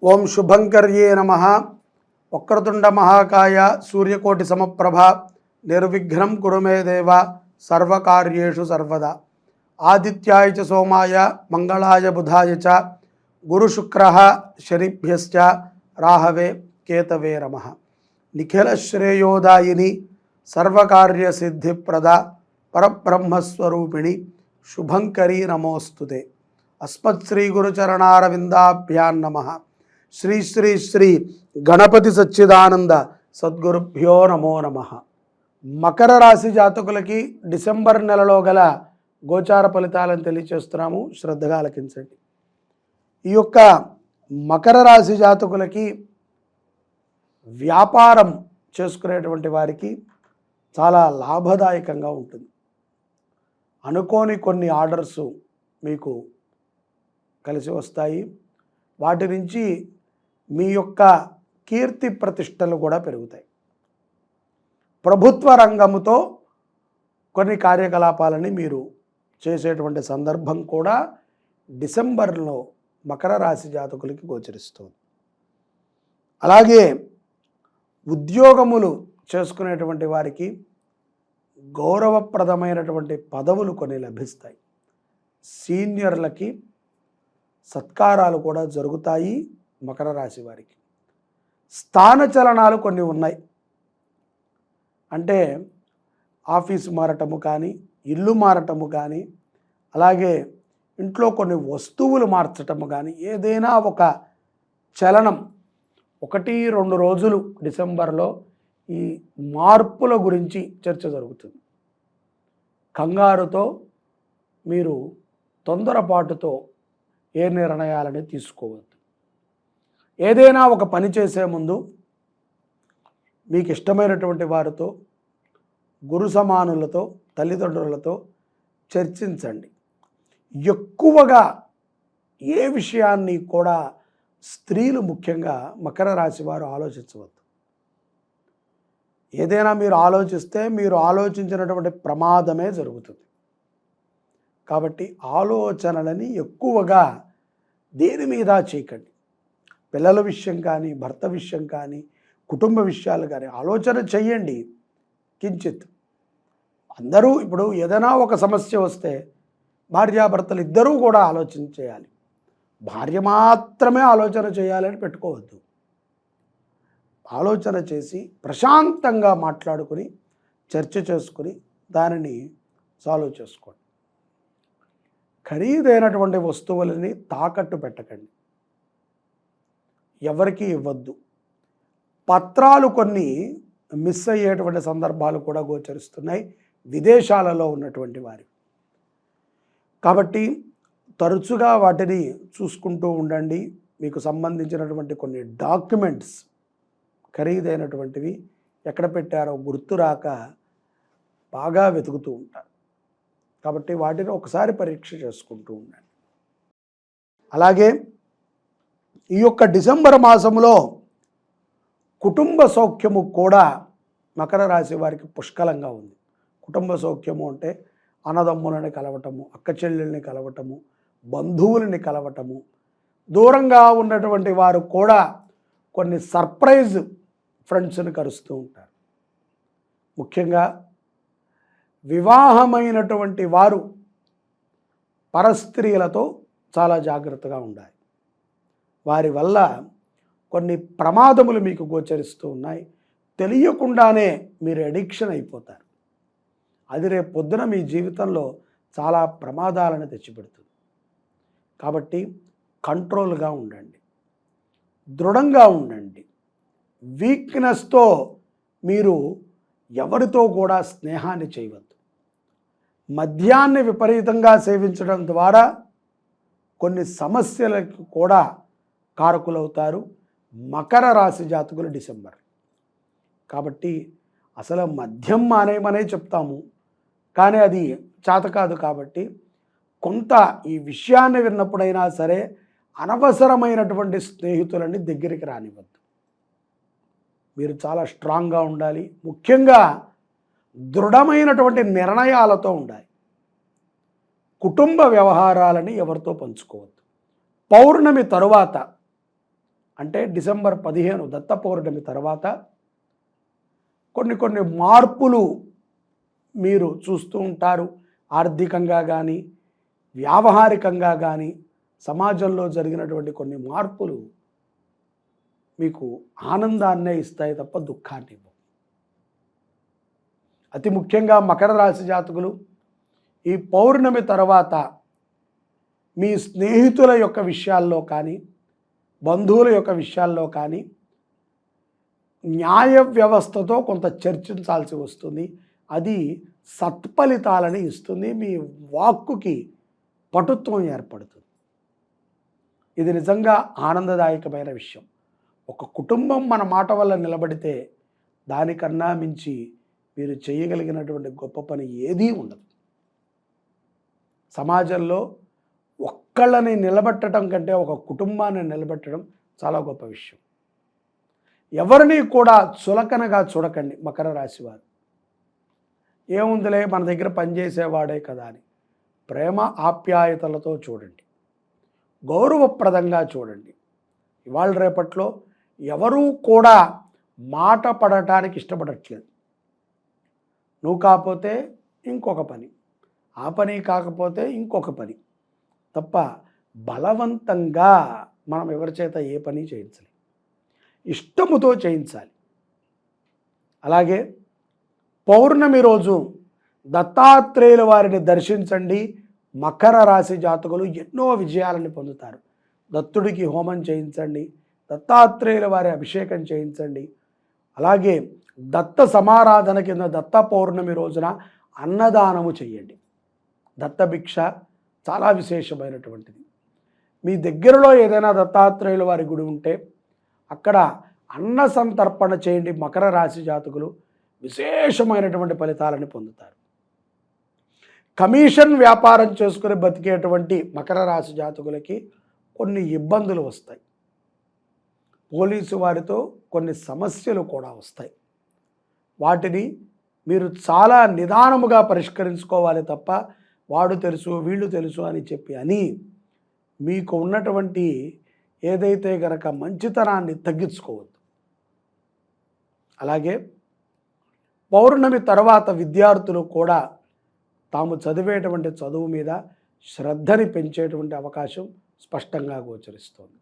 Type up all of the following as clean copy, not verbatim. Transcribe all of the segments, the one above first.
ఓం శుభంకర్యే నమః. వక్రతుండ మహాకాయ సూర్యకోటి సమప్రభ నిర్విఘ్నం కురు మే దేవ సర్వకార్యేషు సర్వదా. ఆదిత్యాయ చ సోమాయ మంగళాయ బుధాయ చ గురుశుక్రః శనిభ్యశ్చ రాహవే కేతవే నమః. నిఖిల శ్రేయోదాయిని సర్వకార్య సిద్ధిప్రద పరబ్రహ్మస్వరూపిణి శుభంకరీ నమోస్తుతే. అస్మత్ శ్రీ గురుచరణారవిందాభ్యాం నమః. శ్రీ శ్రీ శ్రీ గణపతి సచ్చిదానంద సద్గురుభ్యో నమో నమః. మకర రాశి జాతకులకి డిసెంబర్ నెలలో గల గోచార ఫలితాలను తెలియచేస్తున్నాము, శ్రద్ధగా ఆలకించండి. ఈ యొక్క మకర రాశి జాతకులకి వ్యాపారం చేసుకునేటువంటి వారికి చాలా లాభదాయకంగా ఉంటుంది. అనుకోని కొన్ని ఆర్డర్సు మీకు కలిసి వస్తాయి. వాటి నుంచి మీ యొక్క కీర్తి ప్రతిష్టలు కూడా పెరుగుతాయి. ప్రభుత్వ రంగముతో కొన్ని కార్యకలాపాలని మీరు చేసేటువంటి సందర్భం కూడా డిసెంబర్లో మకర రాశి జాతకులకి గోచరిస్తుంది. అలాగే ఉద్యోగములు చేసుకునేటువంటి వారికి గౌరవప్రదమైనటువంటి పదవులు కొన్ని లభిస్తాయి. సీనియర్లకి సత్కారాలు కూడా జరుగుతాయి. మకర రాశి వారికి స్థానచలనాలు కొన్ని ఉన్నాయి. అంటే ఆఫీసు మారటము కానీ, ఇల్లు మారటము కానీ, అలాగే ఇంట్లో కొన్ని వస్తువులు మార్చటము కానీ, ఏదైనా ఒక చలనం 1-2 రోజులు డిసెంబర్లో ఈ మార్పుల గురించి చర్చ జరుగుతుంది. కంగారుతో మీరు తొందరపాటుతో ఏ నిర్ణయాలని తీసుకోవద్దు. ఏదైనా ఒక పని చేసే ముందు మీకు ఇష్టమైనటువంటి వారితో, గురు సమానులతో, తల్లిదండ్రులతో చర్చించండి. ఎక్కువగా ఏ విషయాన్ని కూడా స్త్రీలు ముఖ్యంగా మకర రాశి వారు ఆలోచించవద్దు. ఏదైనా మీరు ఆలోచిస్తే మీరు ఆలోచించినటువంటి ప్రమాదమే జరుగుతుంది. కాబట్టి ఆలోచనలని ఎక్కువగా దేని మీద చేయకండి. పిల్లల విషయం కానీ, భర్త విషయం కానీ, కుటుంబ విషయాలు కానీ ఆలోచన చెయ్యండి కించిత్. అందరూ ఇప్పుడు ఏదైనా ఒక సమస్య వస్తే భార్యాభర్తలు ఇద్దరూ కూడా ఆలోచన చేయాలి. భార్య మాత్రమే ఆలోచన చేయాలని పెట్టుకోవద్దు. ఆలోచన చేసి ప్రశాంతంగా మాట్లాడుకుని చర్చ చేసుకుని దానిని సాల్వ్ చేసుకోండి. ఖరీదైనటువంటి వస్తువులని తాకట్టు పెట్టకండి, ఎవరికి ఇవ్వద్దు. పత్రాలు కొన్ని మిస్ అయ్యేటువంటి సందర్భాలు కూడా గోచరిస్తున్నాయి విదేశాలలో ఉన్నటువంటి వారి. కాబట్టి తరచుగా వాటిని చూసుకుంటూ ఉండండి. మీకు సంబంధించినటువంటి కొన్ని డాక్యుమెంట్స్ ఖరీదైనటువంటివి ఎక్కడ పెట్టారో గుర్తు రాక బాగా వెతుకుతూ ఉంటారు. కాబట్టి వాటిని ఒకసారి పరీక్ష చేసుకుంటూ ఉండండి. అలాగే ఈ యొక్క డిసెంబర్ మాసంలో కుటుంబ సౌఖ్యము కూడా మకర రాశి వారికి పుష్కలంగా ఉంది. కుటుంబ సౌఖ్యము అంటే అన్నదమ్ములని కలవటము, అక్క చెల్లెల్ని కలవటము, బంధువులని కలవటము, దూరంగా ఉన్నటువంటి వారు కూడా కొన్ని సర్ప్రైజ్ ఫ్రెండ్స్ని కలుస్తూ ఉంటారు. ముఖ్యంగా వివాహమైనటువంటి వారు పరస్త్రీలతో చాలా జాగ్రత్తగా ఉండాలి. వారి వల్ల కొన్ని ప్రమాదములు మీకు గోచరిస్తూ ఉన్నాయి. తెలియకుండానే మీరు అడిక్షన్ అయిపోతారు. అది రేపు పొద్దున మీ జీవితంలో చాలా ప్రమాదాలను తెచ్చిపెడుతుంది. కాబట్టి కంట్రోల్గా ఉండండి, దృఢంగా ఉండండి. వీక్నెస్తో మీరు ఎవరితో కూడా స్నేహాన్ని చేయవద్దు. మద్యాన్ని విపరీతంగా సేవించడం ద్వారా కొన్ని సమస్యలకు కూడా కారకులవుతారు మకర రాశి జాతకులు డిసెంబర్. కాబట్టి అసలు మద్యం మానేయమనే చెప్తాము, కానీ అది చేత కాదు. కాబట్టి కొంత ఈ విషయాన్ని విన్నప్పుడైనా సరే అనవసరమైనటువంటి స్నేహితులని దగ్గరికి రానివ్వద్దు. మీరు చాలా స్ట్రాంగ్గా ఉండాలి. ముఖ్యంగా దృఢమైనటువంటి నిర్ణయాలతో ఉండాలి. కుటుంబ వ్యవహారాలని ఎవరితో పంచుకోవద్దు. పౌర్ణమి తరువాత అంటే డిసెంబర్ 15 దత్త పౌర్ణమి తర్వాత కొన్ని మార్పులు మీరు చూస్తూ ఉంటారు. ఆర్థికంగా కానీ, వ్యావహారికంగా కానీ సమాజంలో జరిగినటువంటి కొన్ని మార్పులు మీకు ఆనందాన్నే ఇస్తాయి తప్ప దుఃఖాన్ని ఇవ్వవు. అతి ముఖ్యంగా మకర రాశి జాతకులు ఈ పౌర్ణమి తర్వాత మీ స్నేహితుల యొక్క విషయాల్లో కానీ, బంధువుల యొక్క విషయాల్లో కానీ న్యాయ వ్యవస్థతో కొంత చర్చించాల్సి వస్తుంది. అది సత్ఫలితాలని ఇస్తుంది. మీ వాక్కుకి పటుత్వం ఏర్పడుతుంది. ఇది నిజంగా ఆనందదాయకమైన విషయం. ఒక కుటుంబం మన మాట వల్ల నిలబడితే దానికన్నా మించి మీరు చేయగలిగినటువంటి గొప్ప పని ఏదీ ఉండదు. సమాజంలో ఒక్కళ్ళని నిలబెట్టడం కంటే ఒక కుటుంబాన్ని నిలబెట్టడం చాలా గొప్ప విషయం. ఎవరిని కూడా చులకనగా చూడకండి మకర రాశి వారు. ఏముందిలే మన దగ్గర పనిచేసేవాడే కదా అని ప్రేమ ఆప్యాయతలతో చూడండి, గౌరవప్రదంగా చూడండి. ఇవాళ రేపట్లో ఎవరూ కూడా మాట పడటానికి ఇష్టపడట్లేదు. నువ్వు కాకపోతే ఇంకొక పని, ఆ పని కాకపోతే ఇంకొక పని తప్ప బలవంతంగా మనం ఎవరి చేత ఏ పని చేయించాలి, ఇష్టముతో చేయించాలి. అలాగే పౌర్ణమి రోజు దత్తాత్రేయుల వారిని దర్శించండి. మకర రాశి జాతకులు ఎన్నో విజయాలను పొందుతారు. దత్తుడికి హోమం చేయించండి, దత్తాత్రేయుల వారి అభిషేకం చేయించండి. అలాగే దత్త సమారాధన కింద దత్త పౌర్ణమి రోజున అన్నదానము చేయండి. దత్తభిక్ష చాలా విశేషమైనటువంటిది. మీ దగ్గరలో ఏదైనా దత్తాత్రేయుల వారి గుడి ఉంటే అక్కడ అన్న సంతర్పణ చేయండి. మకర రాశి జాతకులు విశేషమైనటువంటి ఫలితాలను పొందుతారు. కమిషన్ వ్యాపారం చేసుకుని బతికేటువంటి మకర రాశి జాతకులకి కొన్ని ఇబ్బందులు వస్తాయి. పోలీసు వారితో కొన్ని సమస్యలు కూడా వస్తాయి. వాటిని మీరు చాలా నిదానముగా పరిష్కరించుకోవాలి తప్ప వాడు తెలుసు వీళ్ళు తెలుసు అని చెప్పి మీకు ఉన్నటువంటి ఏదైతే గనక మంచితనాన్ని తగ్గించుకోవద్దు. అలాగే పౌర్ణమి తర్వాత విద్యార్థులు కూడా తాము చదివేటువంటి చదువు మీద శ్రద్ధని పెంచేటువంటి అవకాశం స్పష్టంగా గోచరిస్తోంది.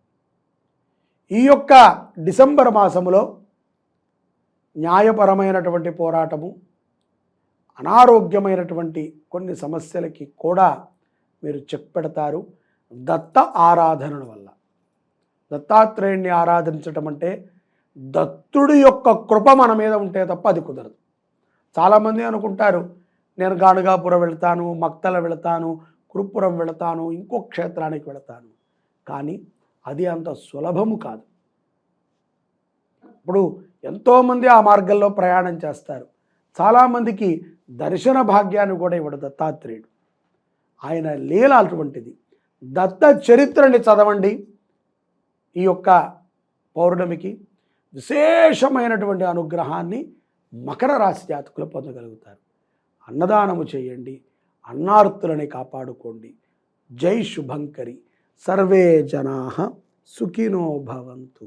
ఈ యొక్క డిసెంబర్ మాసములో న్యాయపరమైనటువంటి పోరాటము, అనారోగ్యమైనటువంటి కొన్ని సమస్యలకి కూడా మీరు చెక్ పెడతారు దత్త ఆరాధన వల్ల. దత్తాత్రేయుణ్ణి ఆరాధించటం అంటే దత్తుడి యొక్క కృప మన మీద ఉంటే తప్ప అది కుదరదు. చాలామంది అనుకుంటారు నేను గాణగాపురం వెళతాను, మక్తల వెళతాను, కురుపురం వెళతాను, ఇంకో క్షేత్రానికి వెళతాను, కానీ అది అంత సులభము కాదు. ఇప్పుడు ఎంతోమంది ఆ మార్గంలో ప్రయాణం చేస్తారు. చాలామందికి దర్శన భాగ్యాన్ని కూడా ఇవ్వడు దత్తాత్రేయుడు. ఆయన లీల అటువంటిది. దత్త చరిత్రని చదవండి. ఈ యొక్క పౌర్ణమికి విశేషమైనటువంటి అనుగ్రహాన్ని మకర రాశి జాతకులు పొందగలుగుతారు. అన్నదానము చేయండి, అన్నార్తులని కాపాడుకోండి. జై శుభంకరి. సర్వే జనాః సుఖినో భవంతు.